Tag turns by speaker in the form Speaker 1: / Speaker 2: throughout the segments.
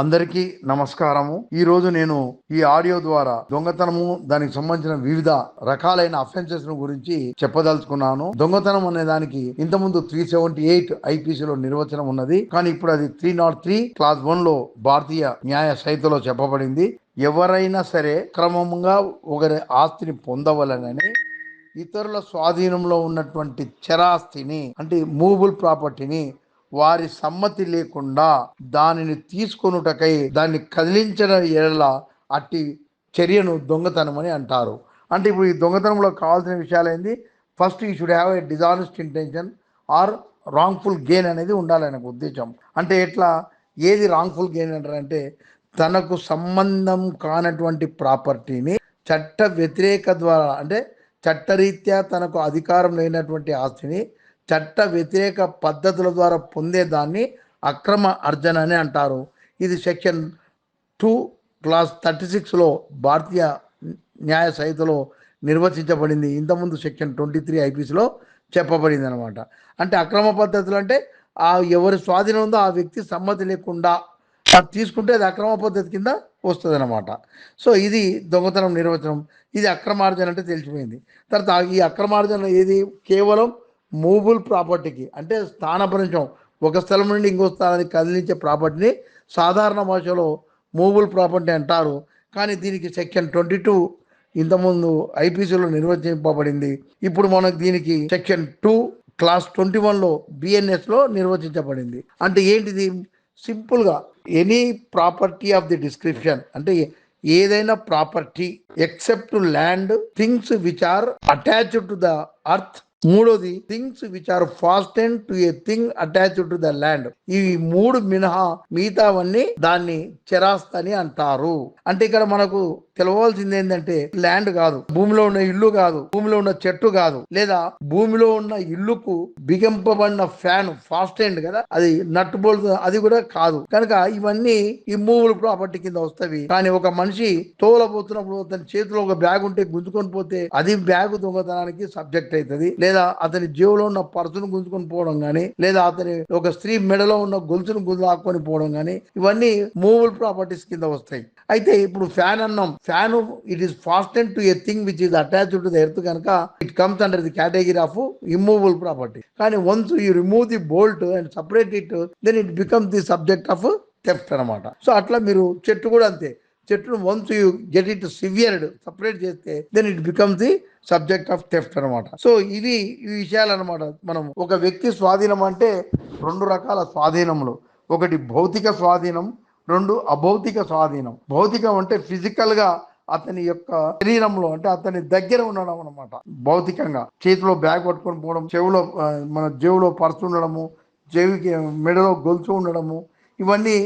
Speaker 1: అందరికీ నమస్కారము. ఈ రోజు నేను ఈ ఆడియో ద్వారా దొంగతనము దానికి సంబంధించిన వివిధ రకాలైన అఫెన్సెస్ గురించి చెప్పదలుచుకున్నాను. దొంగతనం అనే దానికి ఇంతకుముందు 378 ఐపీసీలో నిర్వచనం ఉన్నది. కానీ ఇప్పుడు అది 303 క్లాస్ 1 లో భారతీయ న్యాయ సంహితలో చెప్పబడింది. ఎవరైనా సరే క్రమంగా ఒకరి ఆస్తిని పొందవలనని ఇతరుల స్వాధీనంలో ఉన్నటువంటి చరాస్తిని అంటే మూవబుల్ ప్రాపర్టీని వారి సమ్మతి లేకుండా దానిని తీసుకొనుటకై దాన్ని కదిలించడం ఎడల అట్టి చర్యను దొంగతనం అని అంటారు. అంటే ఇప్పుడు ఈ దొంగతనంలో కావాల్సిన విషయాలు ఏంది? First you should have a dishonest intention or wrongful gain అనేది ఉండాలి ఆయనకు ఉద్దేశం. అంటే ఎట్లా, ఏది రాంగ్ఫుల్ గెయిన్ అంటారంటే తనకు సంబంధం కానటువంటి ప్రాపర్టీని చట్ట వ్యతిరేక ద్వారా అంటే చట్టరీత్యా తనకు అధికారం లేనటువంటి ఆస్తిని చట్ట వ్యతిరేక పద్ధతుల ద్వారా పొందేదాన్ని అక్రమ అర్జన అని అంటారు. ఇది సెక్షన్ 2 క్లాస్ 36లో భారతీయ న్యాయ సంహితలో నిర్వచించబడింది. ఇంతకుముందు సెక్షన్ 23 ఐపీసీలో చెప్పబడింది అనమాట. అంటే అక్రమ పద్ధతులు అంటే ఎవరి స్వాధీనం ఉందో ఆ వ్యక్తి సమ్మతి లేకుండా తీసుకుంటే అది అక్రమ పద్ధతి కింద వస్తుంది అనమాట. సో ఇది దొంగతనం నిర్వచనం. ఇది అక్రమార్జన అంటే తెలిసిపోయింది. తర్వాత ఈ అక్రమార్జన ఏది? కేవలం మూవబుల్ ప్రాపర్టీకి అంటే స్థానభ్రంశం, ఒక స్థలం నుండి ఇంకో స్థలానికి కదిలించే ప్రాపర్టీని సాధారణ భాషలో మూవబుల్ ప్రాపర్టీ అంటారు. కానీ దీనికి సెక్షన్ 22 ఇంతకుముందు ఐపీసీలో నిర్వచింపబడింది. ఇప్పుడు మనకు దీనికి సెక్షన్ 2 క్లాస్ 21లో బిఎన్ఎస్లో నిర్వచించబడింది. అంటే ఏంటిది? సింపుల్గా any property of the description అంటే ఏదైనా property except land, things which are attached to the earth. మూడోది things which are fasten to a thing attached to the land. ఇవి మూడు మినహా మిగతావన్నీ దాన్ని చెరాస్తని అంటారు. అంటే ఇక్కడ మనకు తెలవాల్సింది ఏంటంటే ల్యాండ్ కాదు, భూమిలో ఉన్న ఇల్లు కాదు, భూమిలో ఉన్న చెట్టు కాదు, లేదా భూమిలో ఉన్న ఇల్లుకు బిగింపబడిన ఫ్యాన్ ఫాస్ట్ హ్యాండ్ కదా, అది నట్టు బోల్ట్ అది కూడా కాదు. కనుక ఇవన్నీ ఇమ్మూవబుల్ ప్రాపర్టీ కింద వస్తాయి. కానీ ఒక మనిషి తోలబోతున్నప్పుడు అతని చేతిలో ఒక బ్యాగ్ ఉంటే గుంజుకొని పోతే అది బ్యాగ్ దొంగతనానికి సబ్జెక్ట్ అవుతుంది. లేదా అతని జేబులో ఉన్న పర్సును గుంజుకొని పోవడం గానీ, లేదా అతని ఒక స్త్రీ మెడలో ఉన్న గొలుసును లాక్కొని పోవడం గానీ, ఇవన్నీ మూవబుల్ ప్రాపర్టీస్ కింద వస్తాయి. అయితే ఇప్పుడు ఫ్యాన్ అన్నాం. Fan it is fasten to a thing which is attached to the earth కనుక it comes under the category of immovable property. కానీ once you remove the bolt and separate it then it becomes the subject of theft అనమాట. So అట్లా మీరు చెట్టు కూడా అంతే. చెట్టును once you get it severed separate చేస్తే then it becomes the subject of theft అనమాట. సో ఇవి ఈ విషయాలు అనమాట. మనం ఒక వ్యక్తి స్వాధీనం అంటే రెండు రకాల స్వాధీనములు. ఒకటి భౌతిక స్వాధీనం, రెండు అభౌతిక స్వాధీనం. భౌతికం అంటే ఫిజికల్ గా అతని యొక్క శరీరంలో అంటే అతని దగ్గర ఉండడం అనమాట. భౌతికంగా చేతిలో బ్యాగ్ పట్టుకొని పోవడం, చెవులో మన జేబులో పర్సు ఉండడము, చెవికి మెడలో గొలుసు ఉండడము, ఇవన్నీ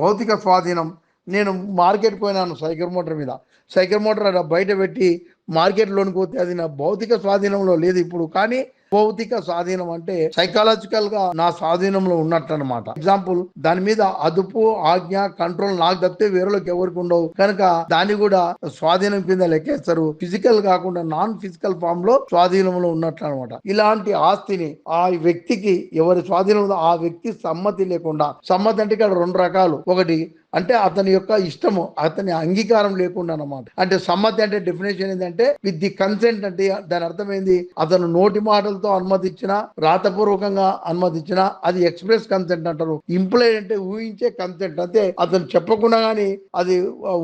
Speaker 1: భౌతిక స్వాధీనం. నేను మార్కెట్ పోయినాను సైకిల్ మోటార్ మీద. సైకిల్ మోటార్ బయట పెట్టి మార్కెట్లోనికి పోతే అది నా భౌతిక స్వాధీనంలో లేదు ఇప్పుడు. కానీ భౌతిక స్వాధీనం అంటే సైకాలజికల్ గా నా స్వాధీనంలో ఉన్నట్టు అనమాట. ఎగ్జాంపుల్, దాని మీద అదుపు, ఆజ్ఞ, కంట్రోల్ నాకు తప్పితే వేరేలోకి ఎవరికి ఉండవు కనుక దాన్ని కూడా స్వాధీనం కింద లెక్కేస్తారు. ఫిజికల్ కాకుండా నాన్ ఫిజికల్ ఫామ్ లో స్వాధీనంలో ఉన్నట్లు అనమాట. ఇలాంటి ఆస్తిని ఆ వ్యక్తికి ఎవరి స్వాధీనంలో ఆ వ్యక్తి సమ్మతి లేకుండా, సమ్మతి అంటే ఇక్కడ రెండు రకాలు. ఒకటి అంటే అతని యొక్క ఇష్టము, అతని అంగీకారం లేకుండా అన్నమాట. అంటే సమ్మతి అంటే డెఫినేషన్ ఏంటంటే విత్ ది కన్సెంట్. అంటే దాని అర్థమైంది, అతను నోటి మాటలతో అనుమతించినా, రాతపూర్వకంగా అనుమతించినా అది ఎక్స్ప్రెస్ కన్సెంట్ అంటారు. ఇంప్లైడ్ అంటే ఊహించే కన్సెంట్. అంటే అతను చెప్పకుండా గానీ అది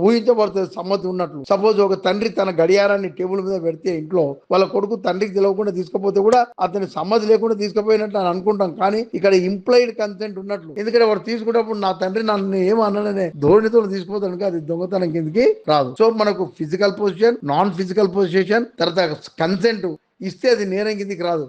Speaker 1: ఊహించబడుతుంది సమ్మతి ఉన్నట్లు. సపోజ్ ఒక తండ్రి తన గడియారాన్ని టేబుల్ మీద పెడితే ఇంట్లో వాళ్ళ కొడుకు తండ్రికి తెలియకుండా తీసుకుపోతే కూడా అతని సమ్మతి లేకుండా తీసుకుపోయినట్టు అని అనుకుంటాం. కానీ ఇక్కడ ఇంప్లైడ్ కన్సెంట్ ఉన్నట్లు. ఎందుకంటే వాడు తీసుకున్నప్పుడు నా తండ్రి నన్ను ఏమన్నా ధోరణితో తీసుకుపోతాను, అది దొంగతనం కిందకి రాదు. సో మనకు physical position, non physical position, తర్వాత కన్సెంట్ ఇస్తే అది నేరం కిందకి రాదు.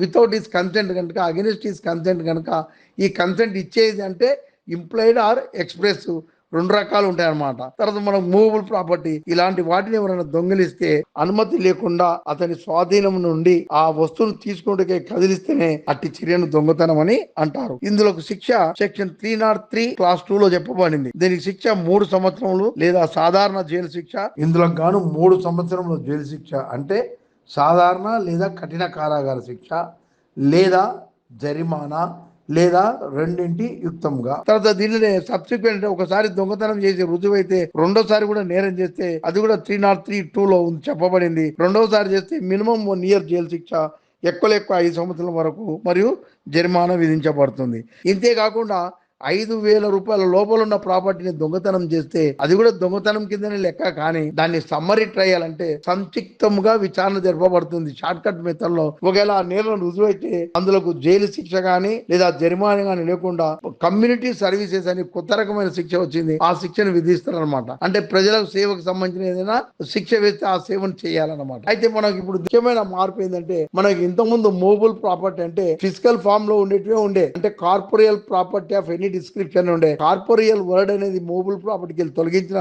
Speaker 1: వితౌట్ ఈస్ కన్సెంట్ కనుక, అగెనిస్ట్ ఈస్ కన్సెంట్ కనుక ఈ కన్సెంట్ ఇచ్చేది అంటే ఇంప్లైడ్ ఆర్ ఎక్స్ప్రెస్ రెండు రకాలు ఉంటాయన్నమాట. తర్వాత మనకు మూవబుల్ ప్రాపర్టీ, ఇలాంటి వాటిని ఎవరైనా దొంగిలిస్తే అనుమతి లేకుండా అతని స్వాధీనం నుండి ఆ వస్తువును తీసుకుంటే కదిలిస్తేనే అట్టి చర్యను దొంగతనం అని అంటారు. ఇందులో శిక్ష సెక్షన్ 303 క్లాస్ 2 లో చెప్పబడింది. దీనికి శిక్ష 3 సంవత్సరములు లేదా సాధారణ జైలు శిక్ష. ఇందులో గాను 3 సంవత్సరముల జైలు శిక్ష అంటే సాధారణ లేదా కఠిన కారాగార శిక్ష, లేదా జరిమానా, లేదా రెండింటి యుక్తంగా. తర్వాత దీనినే సబ్సిక్వెంట్ ఒకసారి దొంగతనం చేసి రుజువైతే రెండోసారి కూడా నేరం చేస్తే అది కూడా 303(2) లో చెప్పబడింది. రెండోసారి చేస్తే మినిమం 1 ఇయర్ జైలు శిక్ష, ఎక్కువ 5 సంవత్సరాల వరకు మరియు జరిమానా విధించబడుతుంది. ఇంతే కాకుండా 5,000 రూపాయల లోపల ఉన్న ప్రాపర్టీని దొంగతనం చేస్తే అది కూడా దొంగతనం కిందనే లెక్క. కానీ దాన్ని సమ్మరీ ట్రయల్ అంటే సంక్షిప్తంగా విచారణ జరపబడుతుంది. షార్ట్ కట్ మెథడ్ లో ఒకవేళ ఆ నేరం రుజువైతే అందులోకి జైలు శిక్ష గానీ లేదా జరిమానా గానీ లేకుండా కమ్యూనిటీ సర్వీసెస్ అని కొత్త రకమైన శిక్ష వచ్చింది. ఆ శిక్షను విధిస్తారనమాట. అంటే ప్రజలకు సేవకు సంబంధించిన ఏదైనా శిక్ష వేస్తే ఆ సేవను చేయాలన్నమాట. అయితే మనకి ఇప్పుడు ముఖ్యమైన మార్పు ఏంటంటే మనకి ఇంతకుముందు మూవబుల్ ప్రాపర్టీ అంటే ఫిజికల్ ఫామ్ లో ఉండేటివే ఉండే, అంటే corporeal property of any description ఉండే. కార్పొరియల్ వర్డ్ అనేది మూవబుల్ ప్రాపర్టీకి తొలగించిన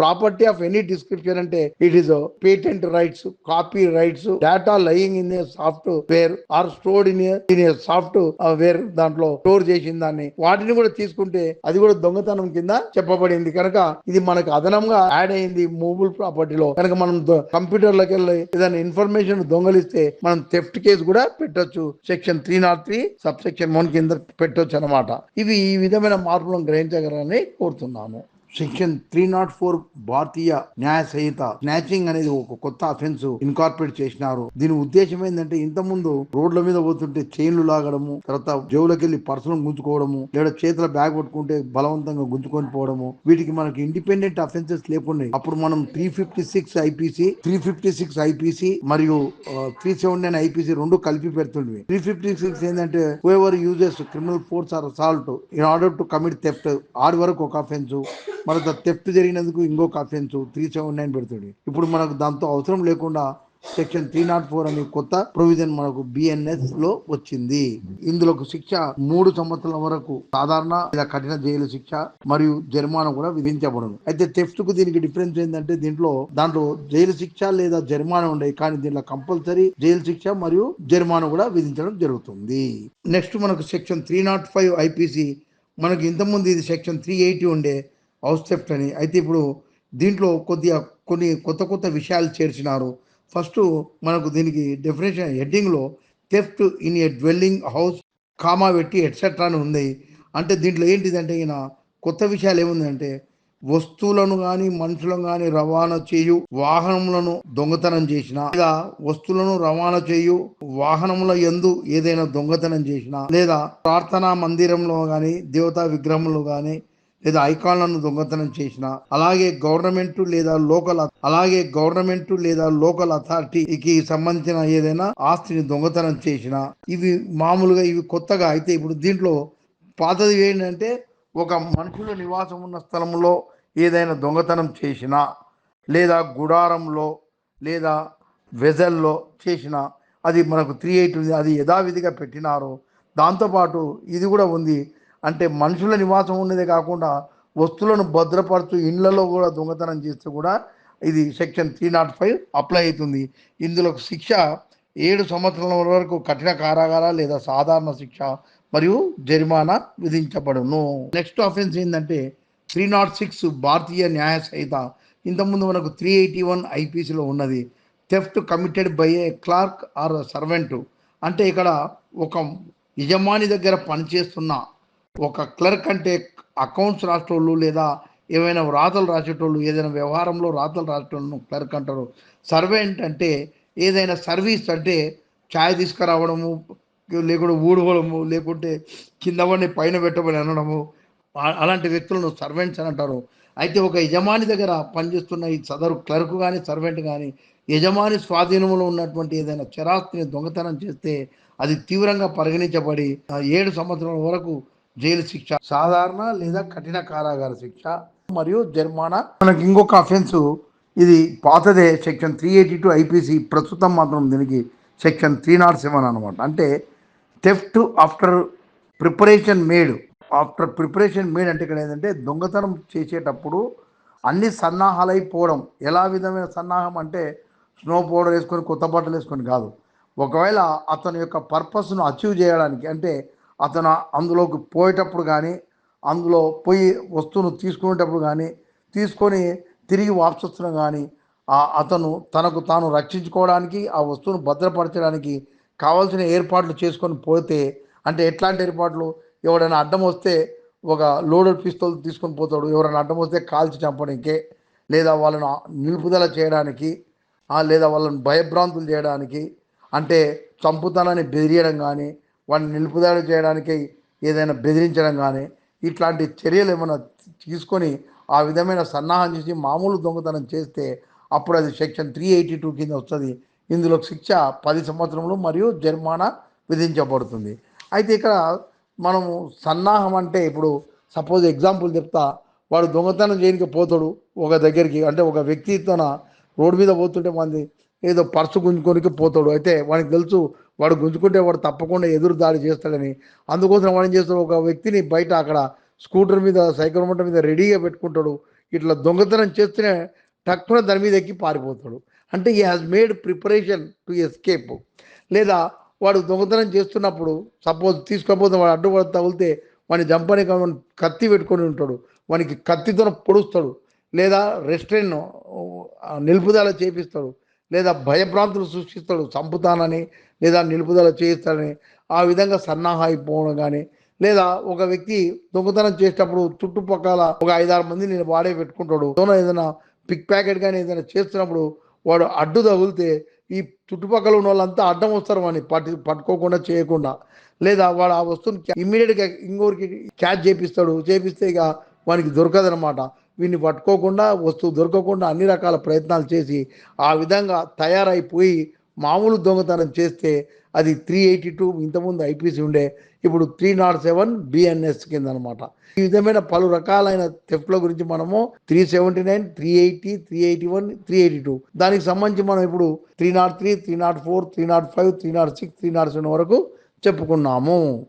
Speaker 1: ప్రాపర్టీ ఆఫ్ ఎనీ డిస్క్రిప్షన్ అంటే it is patent rights, copy rights, data lying in a software or stored in a software, దాంట్లో స్టోర్ చేసిన దాన్ని వాటిని కూడా తీసుకుంటే అది కూడా దొంగతనం కింద చెప్పబడింది. కనుక ఇది మనకు అదనంగా యాడ్ అయింది మూవబుల్ ప్రాపర్టీలో. కనుక మనం కంప్యూటర్లోకి వెళ్ళి ఏదైనా ఇన్ఫర్మేషన్ దొంగలిస్తే మనం థెఫ్ట్ కేసు కూడా పెట్టొచ్చు. సెక్షన్ 303 సబ్సెక్షన్ 1 కింద పెట్టొచ్చు అనమాట. ఇవి ఈ విధమైన మార్పులను గ్రహించగలరని కోరుతున్నాను. సెక్షన్ 304 భారతీయ న్యాయ సంహిత స్నాచింగ్ అనేది ఒక కొత్త అఫెన్స్ ఇన్కార్పొరేట్ చేసినారు. దీని ఉద్దేశం ఏంటంటే ఇంతకుముందు రోడ్ల మీద పోతుంటే చైన్లు లాగడము, తర్వాత జేబులోకి వెళ్ళి పర్సును గుంజుకోవడము, లేదా చేతుల బ్యాగ్ పట్టుకుంటే బలవంతంగా గుంజుకొని పోవడము, వీటికి మనకి ఇండిపెండెంట్ అఫెన్సెస్ లేకుండా అప్పుడు మనం 356 ఐపీసీ మరియు 379 ఐపీసీ రెండు కలిపి పెడుతుంది. 356 ఏంటంటే whoever uses criminal force or assault in order to commit theft, ఆడి వరకు ఒక అఫెన్స్, మన థెఫ్ట్ జరిగినందుకు ఇంకొక అఫెన్స్ 379 పెడుతుంది. ఇప్పుడు మనకు దాంతో అవసరం లేకుండా సెక్షన్ 304 అనే కొత్త ప్రొవిజన్ మనకు బిఎన్ఎస్ లో వచ్చింది. ఇందులో శిక్ష 3 సంవత్సరాల వరకు సాధారణ లేదా కఠిన జైలు శిక్ష మరియు జరిమానా కూడా విధించబడదు. అయితే థెఫ్ట్ కు దీనికి డిఫరెన్స్ ఏంటంటే దాంట్లో జైలు శిక్ష లేదా జరిమానా ఉండేవి, కానీ దీంట్లో కంపల్సరీ జైలు శిక్ష మరియు జరిమానా కూడా విధించడం జరుగుతుంది. నెక్స్ట్ మనకు సెక్షన్ 305 ఐపీసీ, మనకి ఇంతకుముందు ఇది సెక్షన్ 380 ఉండే హౌస్ థెఫ్ట్ అని. అయితే ఇప్పుడు దీంట్లో కొన్ని కొత్త విషయాలు చేర్చినారు. ఫస్ట్ మనకు దీనికి డెఫినేషన్ హెడ్డింగ్లో theft in a dwelling house comma పెట్టి ఎట్సెట్రా అని ఉంది. అంటే దీంట్లో ఏంటిదంటే ఈయన కొత్త విషయాలు ఏముందంటే వస్తువులను కానీ మనుషులను కానీ రవాణా చేయు వాహనములను దొంగతనం చేసిన, లేదా వస్తువులను రవాణా చేయు వాహనముల యందు ఏదైనా దొంగతనం చేసిన, లేదా ప్రార్థనా మందిరంలో కానీ దేవతా విగ్రహంలో కానీ లేదా ఐకాన్లను దొంగతనం చేసిన, అలాగే గవర్నమెంట్ లేదా లోకల్ అథారిటీకి సంబంధించిన ఏదైనా ఆస్తిని దొంగతనం చేసిన, ఇవి మామూలుగా ఇవి కొత్తగా. అయితే ఇప్పుడు దీంట్లో పాతది ఏంటంటే ఒక మనుషుల నివాసం ఉన్న స్థలంలో ఏదైనా దొంగతనం చేసిన, లేదా గుడారంలో లేదా వెజల్లో చేసిన, అది మనకు 380 ఉంది. అది యథావిధిగా పెట్టినారు. దాంతోపాటు ఇది కూడా ఉంది, అంటే మనుషుల నివాసం ఉన్నదే కాకుండా వస్తువులను భద్రపరచు ఇండ్లలో కూడా దొంగతనం చేస్తే కూడా ఇది సెక్షన్ 305 అప్లై అవుతుంది. ఇందులో శిక్ష 7 సంవత్సరాల వరకు కఠిన కారాగార లేదా సాధారణ శిక్ష మరియు జరిమానా విధించబడును. నెక్స్ట్ అఫెన్స్ ఏంటంటే 306 భారతీయ న్యాయ సంహిత. ఇంతకుముందు మనకు 381 ఐపీసీలో ఉన్నది. Theft committed by a clerk or servant, అంటే ఇక్కడ ఒక యజమాని దగ్గర పనిచేస్తున్న ఒక క్లర్క్, అంటే అకౌంట్స్ రాసేటోళ్ళు లేదా ఏమైనా వ్రాతలు రాసేటోళ్ళు, ఏదైనా వ్యవహారంలో రాతలు రాసేటోళ్ళను క్లర్క్ అంటారు. సర్వెంట్ అంటే ఏదైనా సర్వీస్, అంటే ఛాయ్ తీసుకురావడము, లేకుంటే ఊడవడము, లేకుంటే కింద పడి పైన పెట్టమని అనడము, అలాంటి వ్యక్తులను సర్వెంట్స్ అని అంటారు. అయితే ఒక యజమాని దగ్గర పనిచేస్తున్న ఈ సదరు క్లర్క్ కానీ సర్వెంట్ కానీ యజమాని స్వాధీనంలో ఉన్నటువంటి ఏదైనా చరాస్తిని దొంగతనం చేస్తే అది తీవ్రంగా పరిగణించబడి 7 సంవత్సరాల వరకు జైలు శిక్ష, సాధారణ లేదా కఠిన కారాగార శిక్ష మరియు జరిమానా. మనకి ఇంకొక అఫెన్స్, ఇది పాతదే, సెక్షన్ 382 ఐపీసీ. ప్రస్తుతం మాత్రం దీనికి సెక్షన్ 307 అనమాట. అంటే థెఫ్ట్ ఆఫ్టర్ ప్రిపరేషన్ మేడ్ అంటే ఇక్కడ ఏంటంటే దొంగతనం చేసేటప్పుడు అన్ని సన్నాహాలైపోవడం. ఎలా విధమైన సన్నాహం అంటే స్నో పౌడర్ వేసుకొని కొత్త బట్టలు వేసుకొని కాదు. ఒకవేళ అతని యొక్క పర్పస్ను అచీవ్ చేయడానికి, అంటే అతను అందులోకి పోయేటప్పుడు కానీ అందులో పోయి వస్తువును తీసుకునేటప్పుడు కానీ తీసుకొని తిరిగి వాపసు కానీ అతను తనకు తాను రక్షించుకోవడానికి ఆ వస్తువును భద్రపరచడానికి కావాల్సిన ఏర్పాట్లు చేసుకొని పోతే, అంటే ఎట్లాంటి ఏర్పాట్లు, ఎవడైనా అడ్డం వస్తే ఒక లోడెడ్ పిస్తోల్ తీసుకొని పోతాడు. ఎవరైనా అడ్డం వస్తే కాల్చి చంపడానికే, లేదా వాళ్ళను నిలుపుదల చేయడానికి, లేదా వాళ్ళని భయభ్రాంతులు చేయడానికి, అంటే చంపుతానని బెదిరియడం కానీ, వాడిని నిలుపుదల చేయడానికి ఏదైనా బెదిరించడం కానీ, ఇట్లాంటి చర్యలు ఏమైనా తీసుకొని ఆ విధమైన సన్నాహం చేసి మామూలు దొంగతనం చేస్తే అప్పుడు అది సెక్షన్ 382 కింద వస్తుంది. ఇందులో శిక్ష 10 సంవత్సరములు మరియు జరిమానా విధించబడుతుంది. అయితే ఇక్కడ మనము సన్నాహం అంటే ఇప్పుడు సపోజ్ ఎగ్జాంపుల్ చెప్తా. వాడు దొంగతనం చేయడానికి పోతాడు ఒక దగ్గరికి, అంటే ఒక వ్యక్తితోన రోడ్డు మీద పోతుంటే మంది ఏదో పర్సు గుంజుకోనికి పోతాడు. అయితే వాడికి తెలుసు వాడు గుంజుకుంటే వాడు తప్పకుండా ఎదురు దాడి చేస్తాడని. అందుకోసం వాడు ఏం చేస్తాడు, ఒక వ్యక్తిని బయట అక్కడ స్కూటర్ మీద సైకిల్ మోటార్ మీద రెడీగా పెట్టుకుంటాడు. ఇట్లా దొంగతనం చేస్తేనే టక్కున దాని మీద ఎక్కి పారిపోతాడు. అంటే ఈ has made preparation to escape. లేదా వాడు దొంగతనం చేస్తున్నప్పుడు సపోజ్ తీసుకోకపోతే వాడు అడ్డుపడి తగిలితే వాడిని చంపడానికి కత్తి పెట్టుకొని ఉంటాడు. వానికి కత్తితో పొడుస్తాడు, లేదా రెస్ట్రెయిన్ నిలుపుదల చేపిస్తాడు, లేదా భయభ్రాంతులు సృష్టిస్తాడు చంపుతానని, లేదా నిలుపుదల చేయిస్తాడని. ఆ విధంగా సన్నాహం అయిపోవడం కానీ, లేదా ఒక వ్యక్తి దొంగతనం చేసేటప్పుడు చుట్టుపక్కల ఒక 5-6 మందిని వాడే పెట్టుకుంటాడు. ఏదైనా పిక్ ప్యాకెట్ కానీ ఏదైనా చేస్తున్నప్పుడు వాడు అడ్డు తగిలితే ఈ చుట్టుపక్కల ఉన్న వాళ్ళంతా అడ్డం వస్తారు వాడిని పట్టుకోకుండా చేయకుండా. లేదా వాడు ఆ వస్తువుని ఇమ్మీడియట్గా ఇంకోరికి క్యాచ్ చేపిస్తే ఇక వానికి దొరకదనమాట. వీడిని పట్టుకోకుండా వస్తువు దొరకకుండా అన్ని రకాల ప్రయత్నాలు చేసి ఆ విధంగా తయారైపోయి మామూలు దొంగతనం చేస్తే అది 382 ఇంతకుముందు ఐపీసీ ఉండే, ఇప్పుడు 307 బిఎన్ఎస్ కింద అనమాట. ఈ విధమైన పలు రకాలైన థెఫ్ట్ల గురించి మనము 379, 380, 381, 382 దానికి సంబంధించి మనం ఇప్పుడు 303, 304, 305, 306, 307 వరకు చెప్పుకున్నాము.